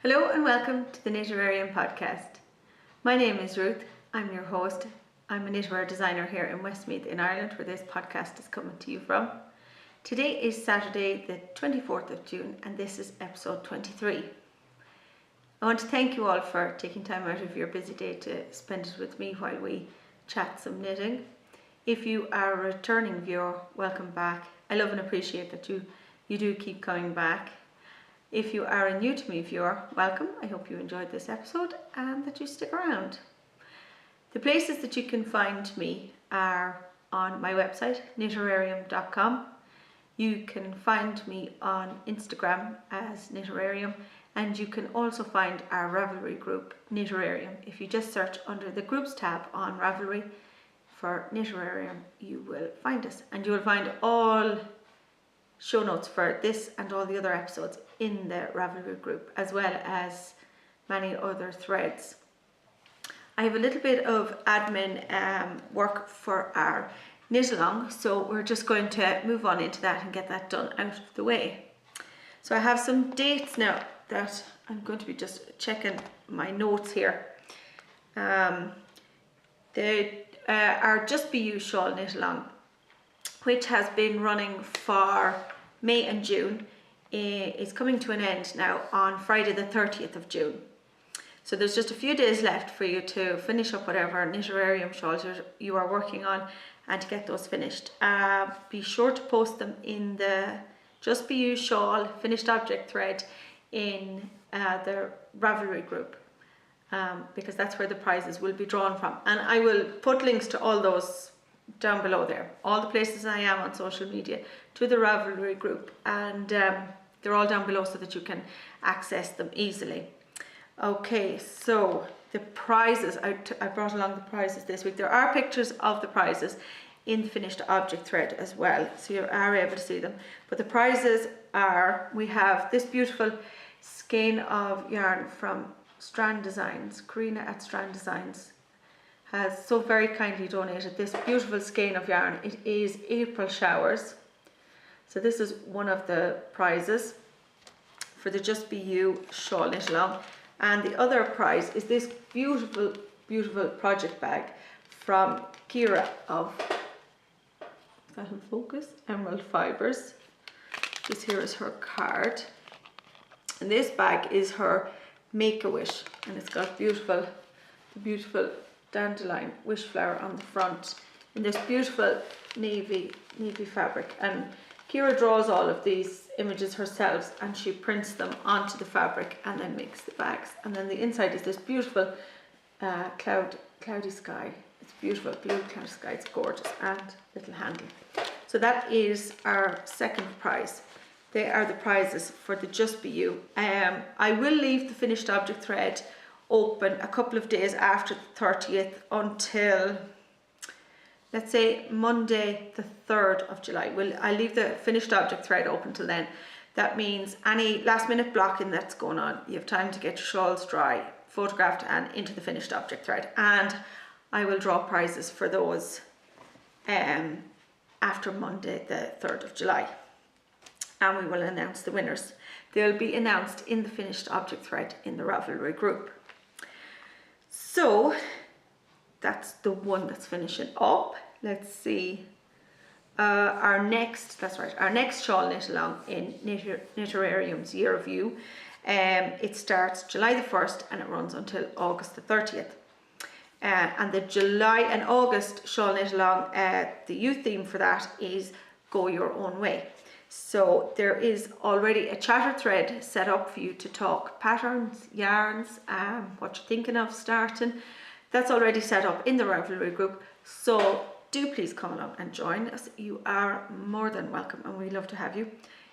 Hello and welcome to the Knitterarium podcast. My name is Ruth. I'm your host. I'm a knitwear designer here in Westmeath in Ireland, where this podcast is coming to you from. Today is Saturday the 24th of June and this is episode 23. I want to thank you all for taking time out of your busy day to spend it with me while we chat some knitting. If you are a returning viewer, welcome back. I love and appreciate that you do keep coming back. If you are a new to me viewer, welcome. I hope you enjoyed this episode and that you stick around. The places that you can find me are on my website, knitterarium.com. You can find me on Instagram as Knitterarium, and you can also find our Ravelry group, Knitterarium. If you just search under the groups tab on Ravelry for Knitterarium, you will find us, and you will find all show notes for this and all the other episodes in the Ravelry group, as well as many other threads. I have a little bit of admin work for our knit along, so we're just going to move on into that and get that done out of the way. So I have some dates now that I'm going to be just checking my notes here. They are Just Be You shawl knit along, which has been running for May and June, is coming to an end now on Friday the 30th of June. So there's just a few days left for you to finish up whatever Knitterarium shawls you are working on and to get those finished. Be sure to post them in the Just Be You shawl finished object thread in the Ravelry group, because that's where the prizes will be drawn from. And I will put links to all those down below there, all the places I am on social media, to the Ravelry group, and they're all down below so that you can access them easily. Okay, so the prizes, I brought along the prizes this week. There are pictures of the prizes in the finished object thread as well, so you are able to see them. But the prizes are, we have this beautiful skein of yarn from Strand Designs. Karina at Strand Designs has so very kindly donated this beautiful skein of yarn. It is April Showers. So this is one of the prizes for the Just Be You shawl knit along. And the other prize is this beautiful, beautiful project bag from Kira of, that'll focus, Emerald Fibres. This here is her card. And this bag is her Make-A-Wish, and it's got beautiful dandelion wish flower on the front in this beautiful navy fabric. And Kira draws all of these images herself and she prints them onto the fabric and then makes the bags. And then the inside is this beautiful cloudy sky. It's beautiful blue cloudy sky. It's gorgeous, and little handle. So that is our second prize. They are the prizes for the Just Be You. I will leave the finished object thread open a couple of days after the 30th until, let's say, Monday the 3rd of July. I'll leave the finished object thread open till then. That means any last minute blocking that's going on, you have time to get your shawls dry, photographed and into the finished object thread. And I will draw prizes for those after Monday the 3rd of July. And we will announce the winners. They'll be announced in the finished object thread in the Ravelry group. So that's the one that's finishing up. Let's see. Our next shawl knit along in Knitterarium's Year of You. It starts July the 1st and it runs until August the 30th. And the July and August shawl knit along, the youth theme for that is Go Your Own Way. So there is already a chatter thread set up for you to talk patterns, yarns, what you're thinking of starting. That's already set up in the Ravelry group. So do please come along and join us. You are more than welcome and we love to have you.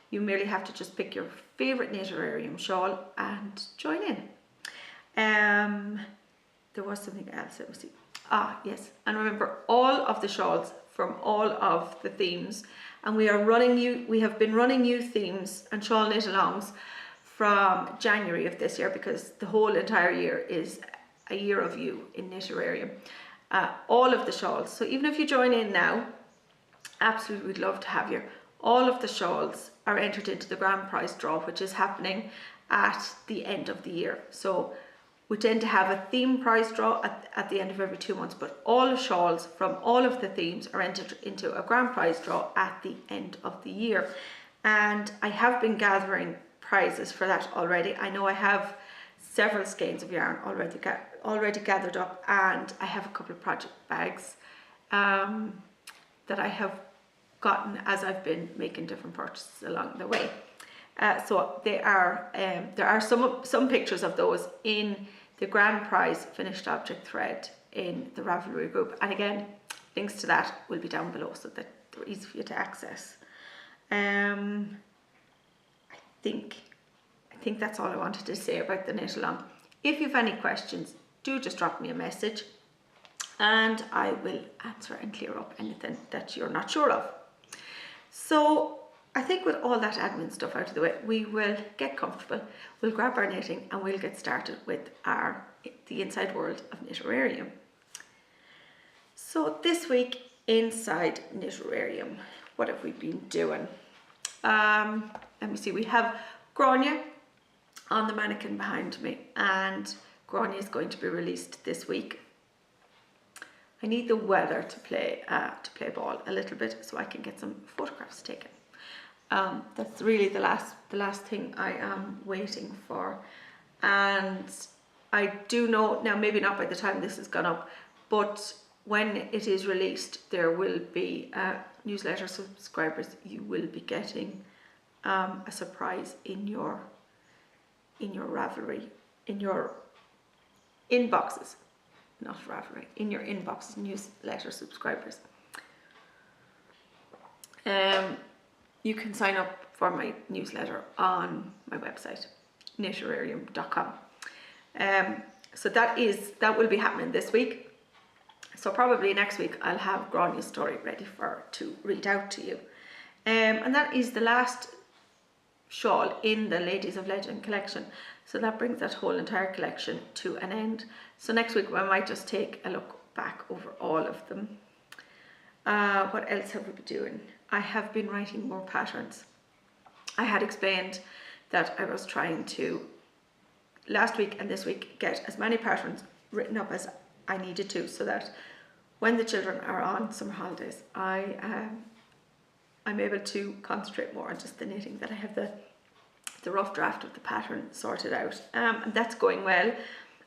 You merely have to just pick your favourite Knitterarium shawl and join in. There was something else, let me see. Yes, and remember all of the shawls from all of the themes, and we have been running new themes and shawl knit alongs from January of this year, because the whole entire year is a year of you in Knitterarium. All of the shawls, so even if you join in now, absolutely we'd love to have you. All of the shawls are entered into the grand prize draw, which is happening at the end of the year. So we tend to have a theme prize draw at the end of every 2 months, but all the shawls from all of the themes are entered into a grand prize draw at the end of the year. And I have been gathering prizes for that already. I know I have several skeins of yarn already gathered up, and I have a couple of project bags that I have gotten as I've been making different purchases along the way. So there are some pictures of those in the grand prize finished object thread in the Ravelry group, and again, links to that will be down below so that they're easy for you to access. I think that's all I wanted to say about the knit along. If you have any questions, do just drop me a message and I will answer and clear up anything that you're not sure of. So I think with all that admin stuff out of the way, we will get comfortable, we'll grab our knitting and we'll get started with the inside world of Knitterarium. So this week inside Knitterarium, what have we been doing? Let me see, we have Grania on the mannequin behind me, and Grania is going to be released this week. I need the weather to play ball a little bit so I can get some photographs taken. That's really the last thing I am waiting for, and I do know now, maybe not by the time this has gone up, but when it is released, there will be newsletter subscribers. You will be getting a surprise in your Ravelry, in your inboxes, not Ravelry, in your inboxes, newsletter subscribers. You can sign up for my newsletter on my website, knitterarium.com. So that will be happening this week. So probably next week I'll have Grania's story ready to read out to you. And that is the last shawl in the Ladies of Legend collection. So that brings that whole entire collection to an end. So next week I might just take a look back over all of them. What else have we been doing? I have been writing more patterns. I had explained that I was trying to, last week and this week, get as many patterns written up as I needed to, so that when the children are on summer holidays, I'm able to concentrate more on just the knitting, that I have the rough draft of the pattern sorted out, and that's going well.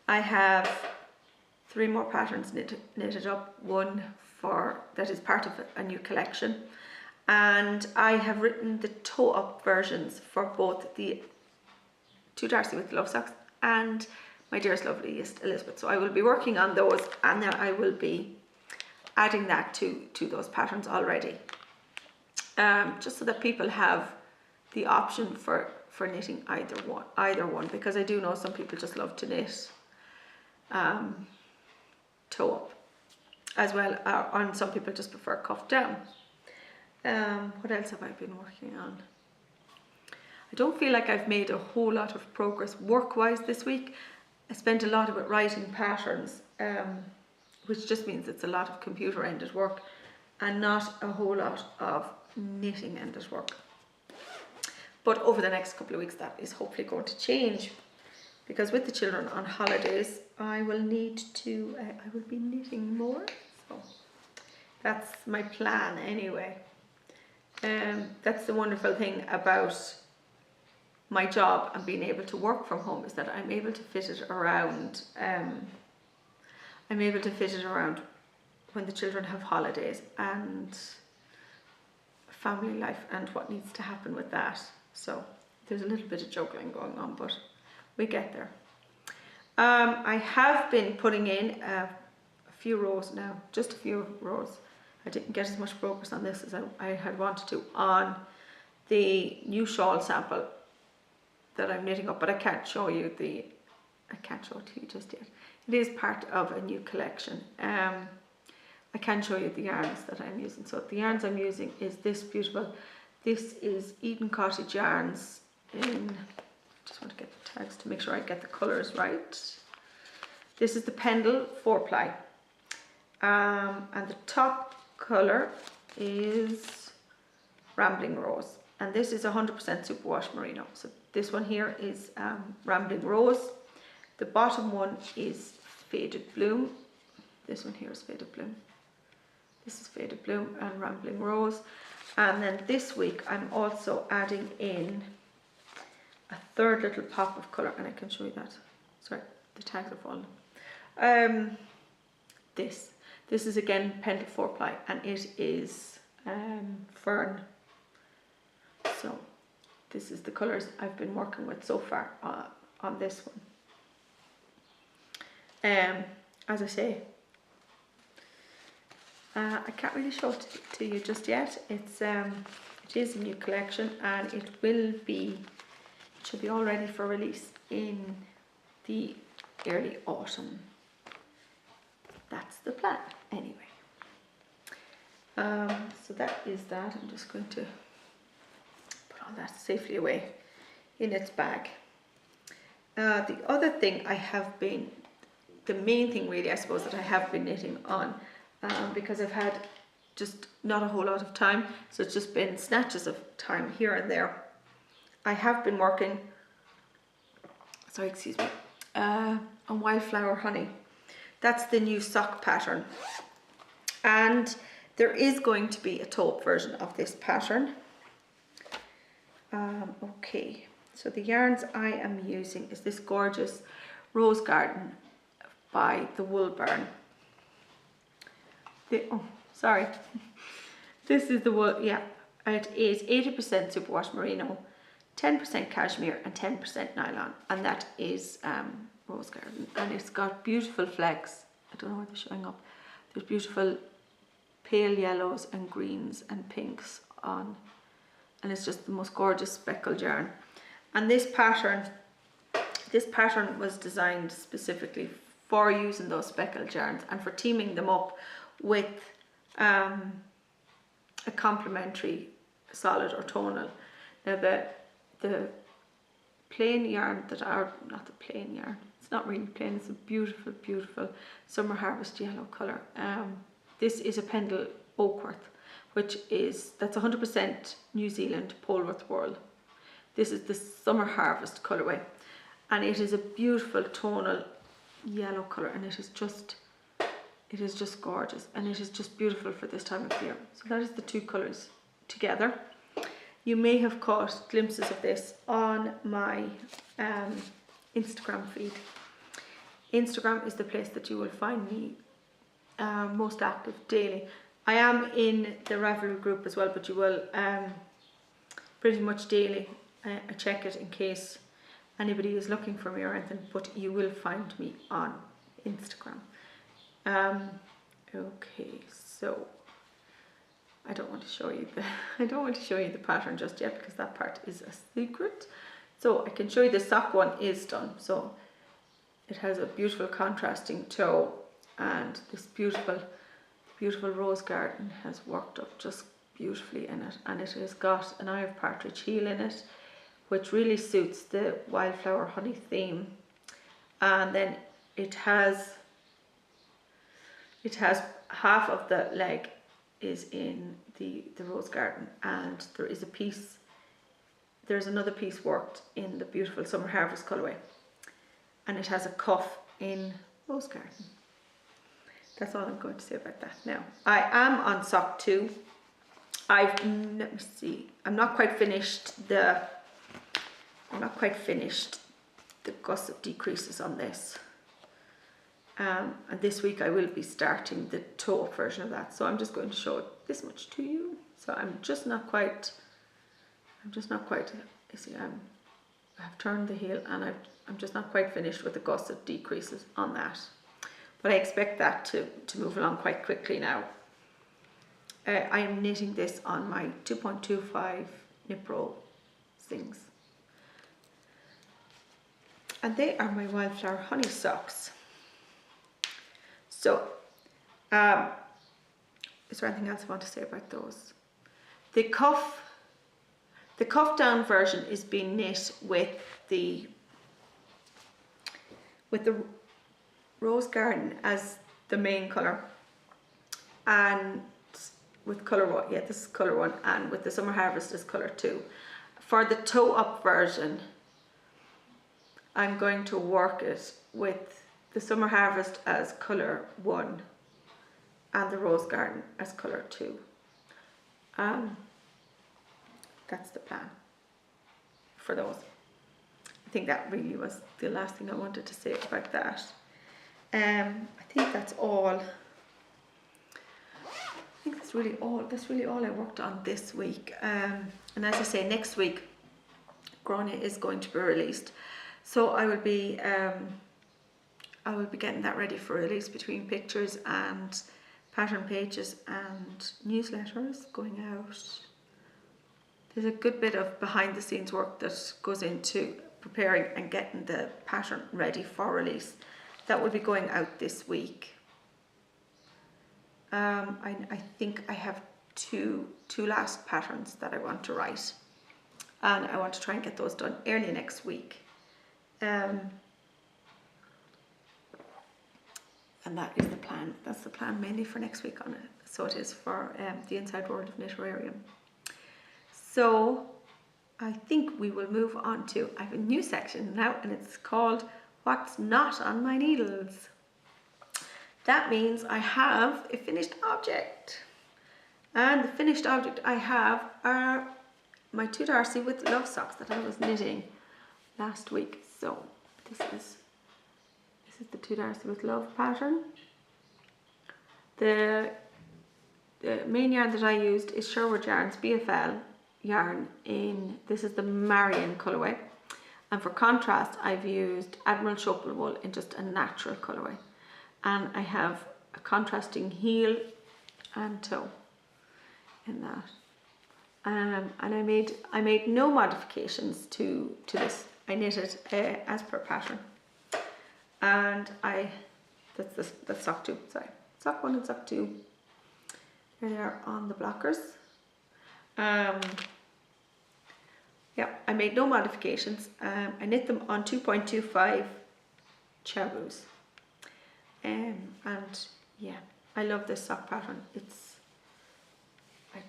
I have 3 more patterns knitted up, one that is part of a new collection, and I have written the toe up versions for both the To Darcy with the Love Socks and My Dearest Loveliest Elizabeth. So I will be working on those, and then I will be adding that to those patterns already, just so that people have the option for knitting either one, because I do know some people just love to knit toe up as well, and some people just prefer cuff down. What else have I been working on? I don't feel like I've made a whole lot of progress work-wise this week. I spent a lot of it writing patterns, which just means it's a lot of computer-ended work and not a whole lot of knitting-ended work. But over the next couple of weeks, that is hopefully going to change, because with the children on holidays, I will be knitting more. So that's my plan anyway. That's the wonderful thing about my job and being able to work from home, is that I'm able to fit it around. I'm able to fit it around when the children have holidays and family life and what needs to happen with that. So there's a little bit of juggling going on, but we get there. I have been putting in a few rows now, just a few rows. I didn't get as much progress on this as I had wanted to on the new shawl sample that I'm knitting up, but I can't show you to you just yet. It is part of a new collection. I can show you the yarns that I'm using. So the yarns I'm using is this beautiful. This is Eden Cottage yarns in, just want to get the tags to make sure I get the colours right. This is the Pendle 4-ply. And the top colour is Rambling Rose. and this is 100% superwash merino. So this one here is Rambling Rose. The bottom one is Faded Bloom. This one here is Faded Bloom. This is Faded Bloom and Rambling Rose. And then this week I'm also adding in a third little pop of colour, and I can show you that. Sorry, the tags are falling. This is again Pendle 4-ply, and it is Fern. So this is the colours I've been working with so far on this one. As I say, I can't really show it to you just yet. It is a new collection, and it should be all ready for release in the early autumn. That's the plan anyway. So that is that. I'm just going to put all that safely away in its bag. The other thing the main thing really I suppose that I have been knitting on, because I've had just not a whole lot of time, so it's just been snatches of time here and there. I have been working, on Wildflower Honey. That's the new sock pattern, and there is going to be a taupe version of this pattern. Okay, so the yarns I am using is this gorgeous Rose Garden by the Wool Barn. This is the wool, yeah, it is 80% superwash merino, 10% cashmere and 10% nylon, and that is Rose Garden, and it's got beautiful flecks. I don't know where they're showing up. There's beautiful pale yellows and greens and pinks on, and it's just the most gorgeous speckled yarn. And this pattern was designed specifically for using those speckled yarns and for teaming them up with a complementary solid or tonal. Now the plain yarn it's not really plain, it's a beautiful, beautiful Summer Harvest yellow colour. This is a Pendle Oakworth, that's 100% New Zealand Polwarth wool. This is the Summer Harvest colourway, and it is a beautiful tonal yellow colour, and it is just gorgeous, and it is just beautiful for this time of year. So that is the two colours together. You may have caught glimpses of this on my Instagram feed. Instagram is the place that you will find me most active daily. I am in the Ravelry group as well, but you will pretty much daily I check it in case anybody is looking for me or anything, but you will find me on Instagram. Okay, so I don't want to show you the pattern just yet, because that part is a secret. So I can show you the sock one is done. So it has a beautiful contrasting toe, and this beautiful Rose Garden has worked up just beautifully in it, and it has got an eye of partridge heel in it, which really suits the Wildflower Honey theme. And then it has half of the leg is in the Rose Garden, and there's another piece worked in the beautiful Summer Harvest colourway, and it has a cuff in Rose Garden. That's all I'm going to say about that. Now I am on sock 2. Let me see, I'm not quite finished the gusset decreases on this. And this week I will be starting the toe version of that, so I'm just going to show this much to you. So I'm just not quite, you see, I've turned the heel, and I'm just not quite finished with the gusset decreases on that, but I expect that to move along quite quickly now. I am knitting this on my 2.25 Nipro Stings, and they are my Wildflower Honey socks. So, is there anything else I want to say about those? The cuff down version is being knit with the Rose Garden as the main colour, and with colour 1, yeah, this is colour 1, and with the Summer Harvest is colour 2. For the toe up version, I'm going to work it with the Summer Harvest as colour 1 and the Rose Garden as colour 2. That's the plan for those. I think that really was the last thing I wanted to say about that. I think that's all. I think that's really all I worked on this week. And as I say, next week Grania is going to be released, so I will be getting that ready for release between pictures and pattern pages and newsletters going out. There's a good bit of behind the scenes work that goes into preparing and getting the pattern ready for release. That will be going out this week. I think I have two last patterns that I want to write, and I want to try and get those done early next week. And that is the plan. That's the plan mainly for next week on it. So it is for the Inside World of Knitterarium. So I think we will move on to, I have a new section now, and it's called What's Not on My Needles. That means I have a finished object. And the finished object I have are my 2 Darcy with Love socks that I was knitting last week. So this is the 2 Darcy with Love pattern. The main yarn that I used is Sherwood Yarns BFL yarn in, this is the Marion colourway, and for contrast I've used Admiral Chopal wool in just a natural colourway, and I have a contrasting heel and toe in that. And I made no modifications to this. I knitted as per pattern, and that's sock 2, sorry, sock 1 and sock 2. Here they are on the blockers. Yeah, I made no modifications. I knit them on 2.25 Chaboos. And yeah, I love this sock pattern. I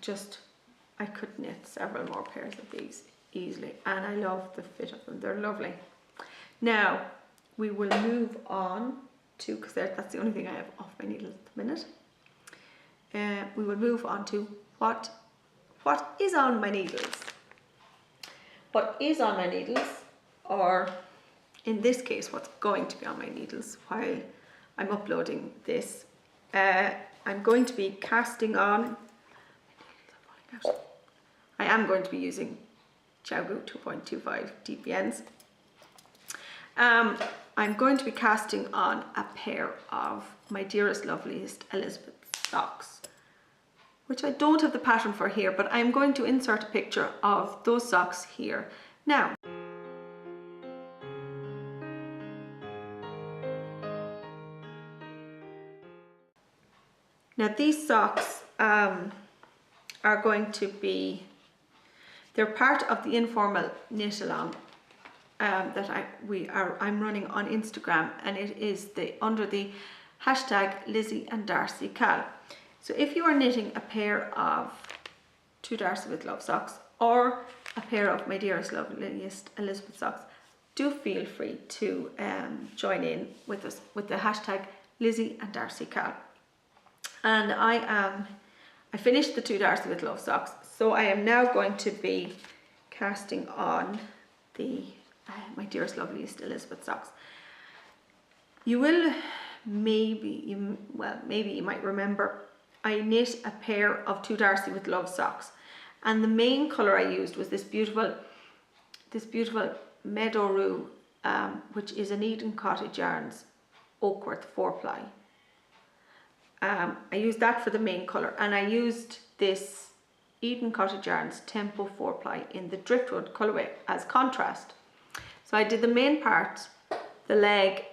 could knit several more pairs of these easily, and I love the fit of them. They're lovely. Now we will move on to, because that's the only thing I have off my needles at the minute. We will move on to what is on my needles. What is on my needles, or in this case what's going to be on my needles while I'm uploading this. I'm going to be casting on, I am going to be using Chaboo 2.25 DPNs. I'm going to be casting on a pair of my Dearest Loveliest Elizabeth socks, which I don't have the pattern for here, but I'm going to insert a picture of those socks here. Now, these socks are going to be, they're part of the informal knit along that I'm running on Instagram, and it is under the hashtag Lizzie and Darcy KAL. So if you are knitting a pair of 2 Darcy with Love socks or a pair of my Dearest Loveliest Elizabeth socks, do feel free to join in with us with the hashtag Lizzie and Darcy KAL. And I finished the 2 Darcy with Love socks, so I am now going to be casting on the my Dearest Loveliest Elizabeth socks. You will maybe you might remember I knit a pair of 2 Darcy with Love socks, and the main colour I used was this beautiful Meadow Rue, which is an Eden Cottage Yarns Oakworth 4-ply. I used that for the main colour, and I used this Eden Cottage Yarns Tempo 4-ply in the Driftwood colourway as contrast. So I did the main part, the leg,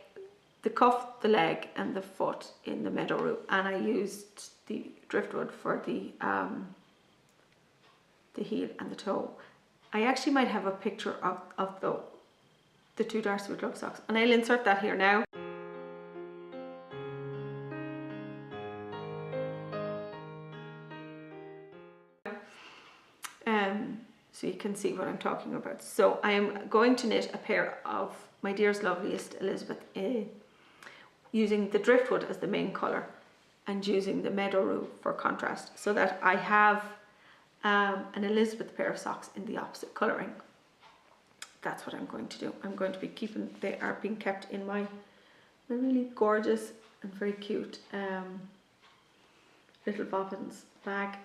the cuff, the leg and the foot in the Meadow Rue, and I used the Driftwood for the heel and the toe. I actually might have a picture of the 2 Darcy with Love socks, and I'll insert that here now. so you can see what I'm talking about. So I am going to knit a pair of my Dear's Loveliest Elizabeth using the driftwood as the main colour and using the meadow rue for contrast, so that I have an Elizabeth pair of socks in the opposite colouring. That's what I'm going to do. I'm going to be keeping, they are being kept in my really gorgeous and very cute little bobbins bag,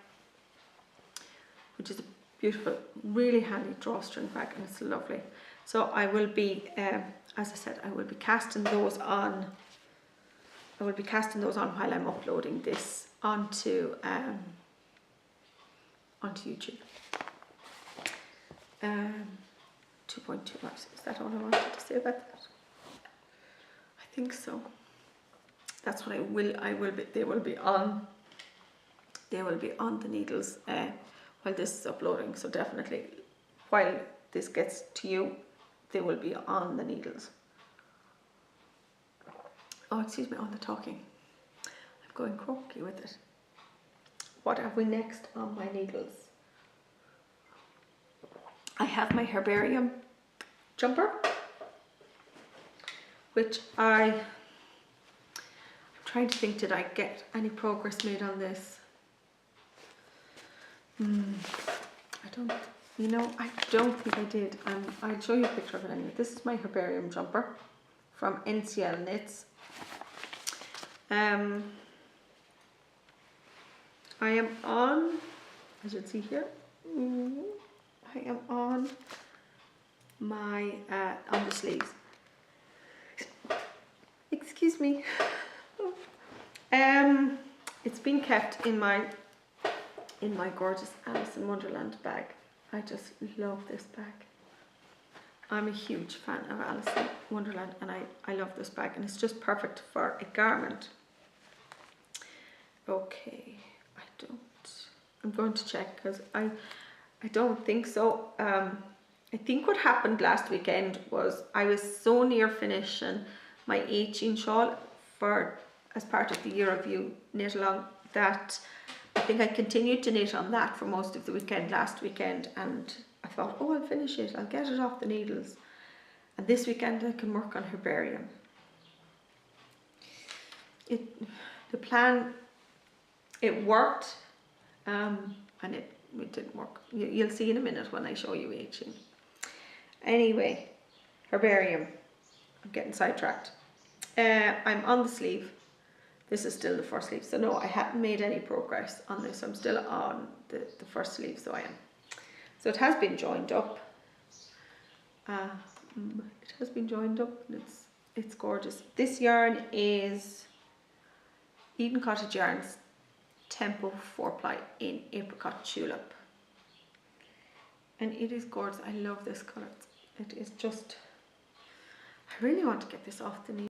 which is a beautiful, really handy drawstring bag, and it's lovely. So I will be, as I said, I will be casting those on. I will be casting those on while I'm uploading this onto YouTube. 2.2 hours. Is that all I wanted to say about that? I think so. That's what I will be. They will be on the needles while this is uploading. So definitely, while this gets to you, they will be on the needles. Oh, excuse me, on the talking. I'm going croaky with it. What have we next on my needles? I have my herbarium jumper, which I'm trying to think, did I get any progress made on this? I don't think I did. I'll show you a picture of it anyway. This is my herbarium jumper from NCL Knits. I am on, as you can see here, I am on my, on the sleeves. Excuse me. It's been kept in my gorgeous Alice in Wonderland bag. I just love this bag. I'm a huge fan of Alice in Wonderland, and I love this bag, and it's just perfect for a garment. Okay, I'm going to check, because I don't think so. I think what happened last weekend was I was so near finishing my 18 shawl as part of the year review knit along that I think I continued to knit on that for most of the weekend last weekend, and I thought, oh, I'll finish it, I'll get it off the needles, and this weekend I can work on herbarium. The plan, it worked, and it didn't work. You'll see in a minute when I show you 18. Anyway, herbarium, I'm getting sidetracked. I'm on the sleeve. This is still the first sleeve, so no, I haven't made any progress on this. I'm still on the first sleeve, so I am. So it has been joined up. It has been joined up, and it's gorgeous. This yarn is Eden Cottage Yarns Tempo 4-ply in Apricot Tulip, and it is gorgeous. I love this colour. It is just, I really want to get this off the needle,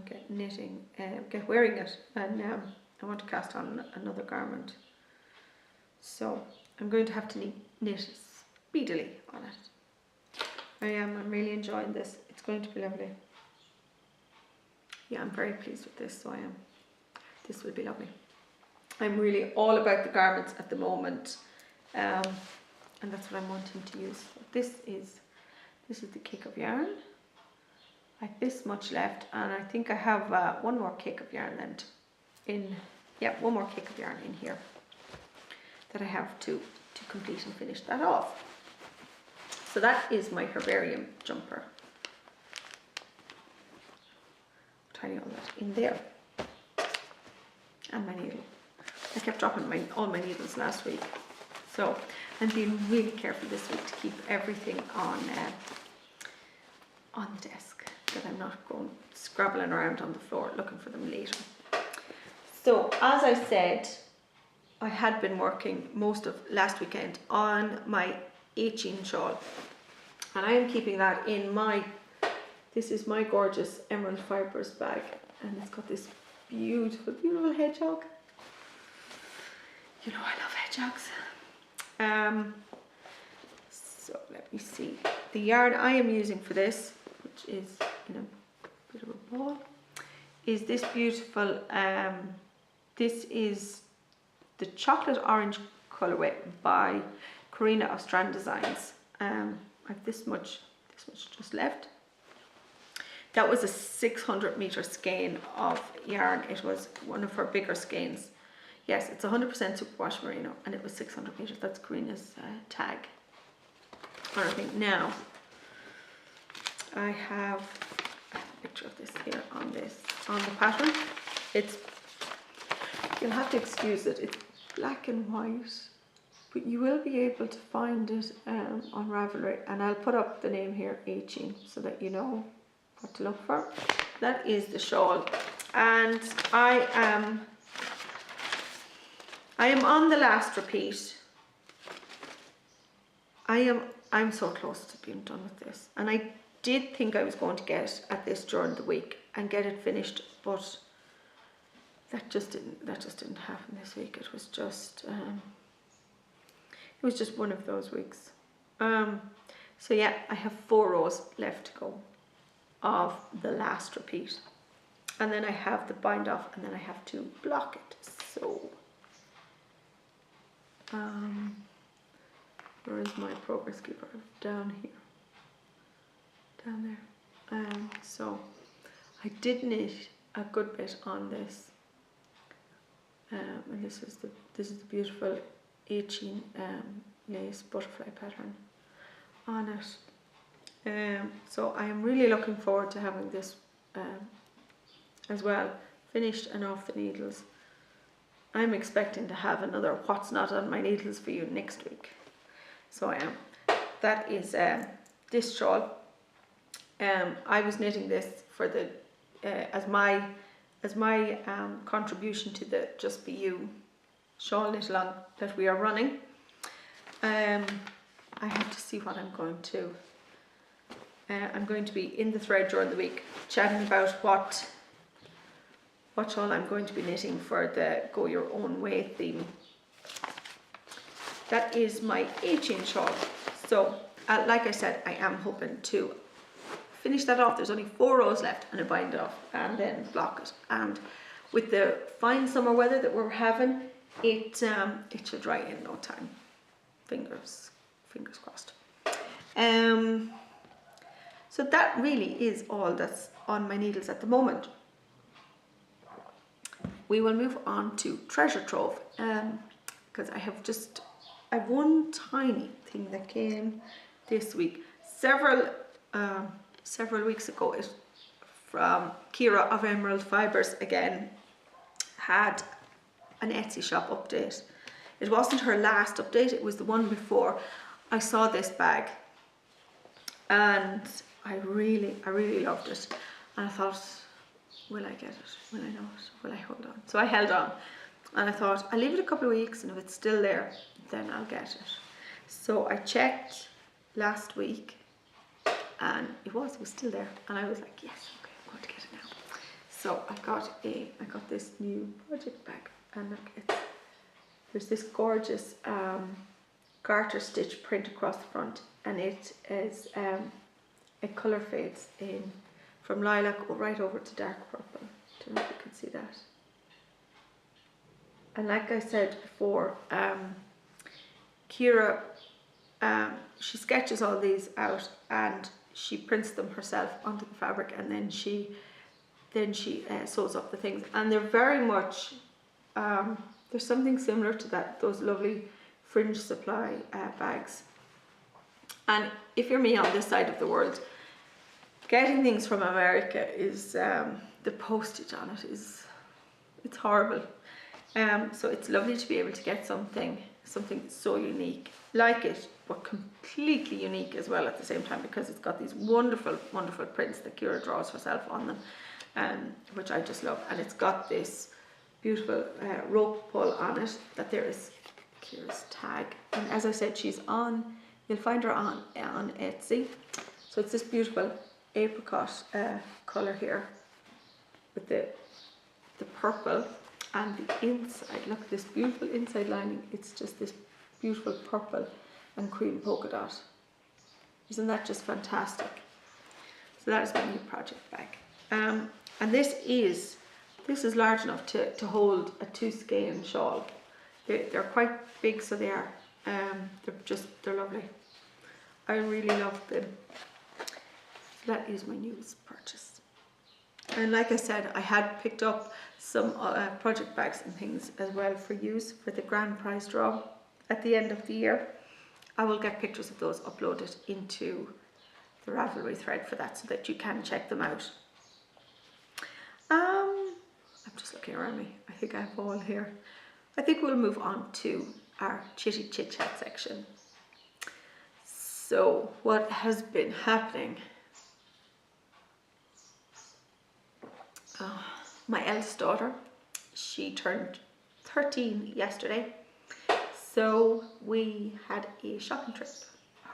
get knitting, get wearing it, and I want to cast on another garment. So I'm going to have to knit speedily on it. I'm really enjoying this. It's going to be lovely. Yeah, I'm very pleased with this, so I am. This will be lovely. I'm really all about the garments at the moment, and that's what I'm wanting to use. This is the cake of yarn. I have this much left, and I think I have one more cake of yarn left one more cake of yarn in here that I have to complete and finish that off. So that is my herbarium jumper. Tiny all that in there, and my needle. I kept dropping all my needles last week, so I'm being really careful this week to keep everything on the desk, that I'm not going scrabbling around on the floor looking for them later. So as I said, I had been working most of last weekend on my 18 shawl, and I am keeping that in this is my gorgeous Emerald Fibres bag, and it's got this beautiful, beautiful hedgehog. You know I love hedgehogs. So let me see. The yarn I am using for this, which is in a bit of a ball, is this beautiful, this is the chocolate orange colorway by Karina of Strand Designs. I've this much just left. That was a 600 meter skein of yarn. It was one of her bigger skeins. Yes, it's 100% superwash merino, and it was 600 meters. That's Karina's tag. And I think now I have a picture of this here on the pattern. You'll have to excuse it. It's black and white, but you will be able to find it on Ravelry, and I'll put up the name here, 18, so that you know what to look for. That is the shawl, and I am on the last repeat. I'm so close to being done with this, and I did think I was going to get at this during the week and get it finished, but that just didn't happen this week. It was just one of those weeks. So yeah, I have 4 rows left to go of the last repeat, and then I have the bind off, and then I have to block it. So where is my progress keeper? Down here, down there. So I did knit a good bit on this, and this is the beautiful 18 lace butterfly pattern on it. So I am really looking forward to having this as well finished and off the needles. I'm expecting to have another what's not on my needles for you next week. So I am. That is this shawl. I was knitting this for the as my contribution to the Just Be You shawl knit along that we are running. I have to see what I'm going to. I'm going to be in the thread during the week chatting about what shawl I'm going to be knitting for the Go Your Own Way theme. That is my 18 shawl. So like I said, I am hoping to finish that off. There's only 4 rows left, and I bind it off and then block it. And with the fine summer weather that we're having, it should dry in no time. Fingers crossed. So that really is all that's on my needles at the moment. We will move on to Treasure Trove, because I have one tiny thing that came this week. Several weeks ago, it from Kira of Emerald Fibres again had an Etsy shop update. It wasn't her last update, it was the one before. I saw this bag and I really loved it, and I thought, will I get it? Will I not? Will I hold on? So I held on, and I thought, I'll leave it a couple of weeks, and if it's still there, then I'll get it. So I checked last week, and it was still there, and I was like, yes, okay, I'm going to get it now. So I got this new project bag, and look, there's this gorgeous garter stitch print across the front, and it is it colour fades in from lilac right over to dark purple. Don't know if you can see that. And like I said before, Kira, she sketches all these out and she prints them herself onto the fabric, and then she sews up the things, and they're very much there's something similar to those lovely fringe supply bags. And if you're me on this side of the world, getting things from America is the postage on it it's horrible. So it's lovely to be able to get something so unique like it, but completely unique as well at the same time, because it's got these wonderful prints that Kira draws herself on them, which I just love. And it's got this beautiful rope pull on it that there is Kira's tag, and as I said, she's on, you'll find her on Etsy. So it's this beautiful apricot colour here with the purple, and the inside, look at this beautiful inside lining. It's just this beautiful purple and cream polka dot. Isn't that just fantastic? So that is my new project bag, and this is large enough to hold a 2 skein shawl. They're quite big, so they are. They're lovely. I really love them. That is my newest purchase. And like I said, I had picked up some project bags and things as well for use for the grand prize draw at the end of the year. I will get pictures of those uploaded into the Ravelry thread for that, so that you can check them out. I'm just looking around me. I think I have all here. I think we'll move on to our Chitty Chit Chat section. So what has been happening? My eldest daughter, she turned 13 yesterday. So we had a shopping trip.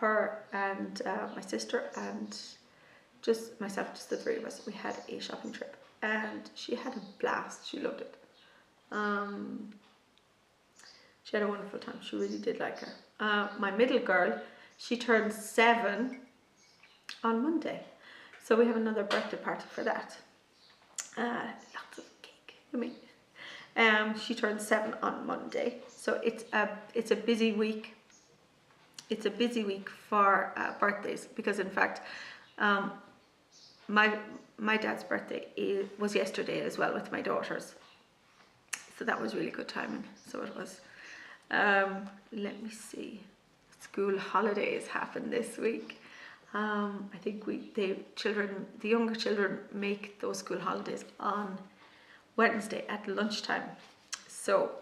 Her and my sister and just myself, just the three of us. We had a shopping trip and she had a blast. She loved it. She had a wonderful time. She really did like her. My middle girl, she turned 7 on Monday. So we have another birthday party for that. Lots of cake, I mean. She turned 7 on Monday. So it's a busy week. It's a busy week for birthdays, because in fact, my dad's birthday was yesterday as well with my daughters. So that was really good timing. So it was. Let me see. School holidays happened this week. I think the younger children make those school holidays on Wednesday at lunchtime. So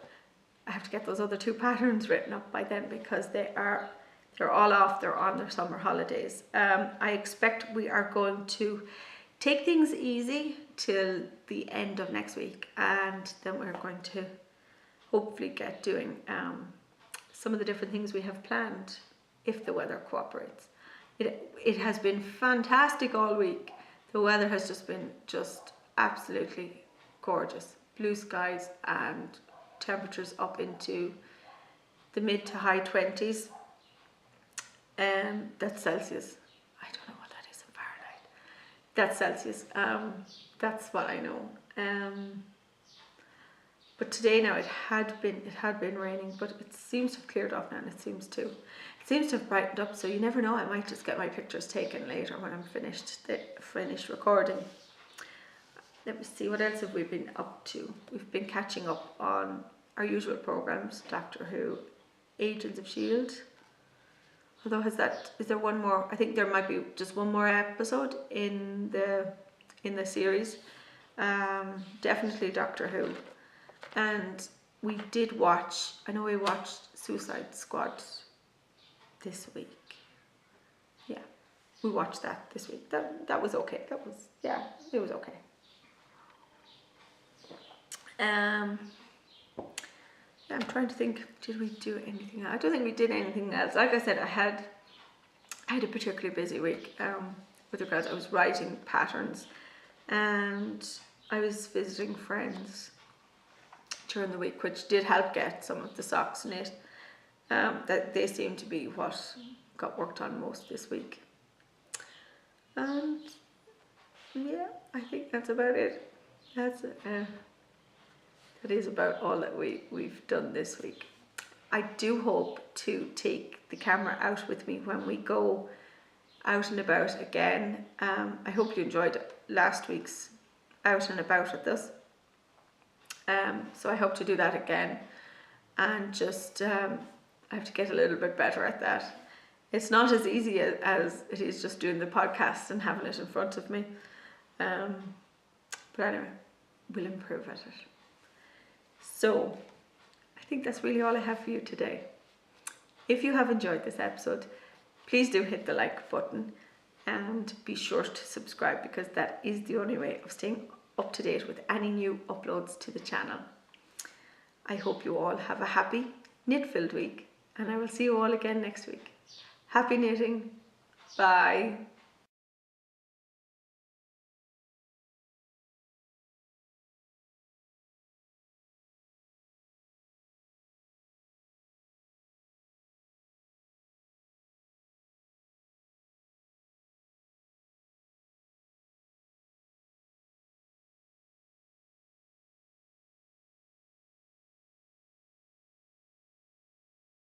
I have to get those other 2 patterns written up by then, because they're all off. They're on their summer holidays. I expect we are going to take things easy till the end of next week, and then we're going to hopefully get doing some of the different things we have planned if the weather cooperates. It has been fantastic all week. The weather has just been absolutely gorgeous. Blue skies and temperatures up into the mid to high 20s. That's Celsius. I don't know what that is in Fahrenheit. That's Celsius. That's what I know. But today now it had been raining, but it seems to have cleared off now, and it seems to have brightened up. So you never know, I might just get my pictures taken later when I'm finished recording. Let me see, what else have we been up to? We've been catching up on our usual programs, Doctor Who, Agents of S.H.I.E.L.D. Although is there one more? I think there might be just one more episode in the series. Definitely Doctor Who. And we watched Suicide Squad this week. Yeah, we watched that this week. That was okay. It was okay. I'm trying to think, did we do anything else? I don't think we did anything else. Like I said, I had a particularly busy week with regards. I was writing patterns and I was visiting friends during the week, which did help get some of the socks knit. That they seem to be what got worked on most this week. And yeah, I think that's about it. That is about all that we've done this week. I do hope to take the camera out with me when we go out and about again. I hope you enjoyed last week's out and about with us. So I hope to do that again, and just I have to get a little bit better at that. It's not as easy as it is just doing the podcast and having it in front of me. But anyway, we'll improve at it. So I think that's really all I have for you today. If you have enjoyed this episode, please do hit the like button and be sure to subscribe, because that is the only way of staying up to date with any new uploads to the channel. I hope you all have a happy knit-filled week, and I will see you all again next week. Happy knitting. Bye.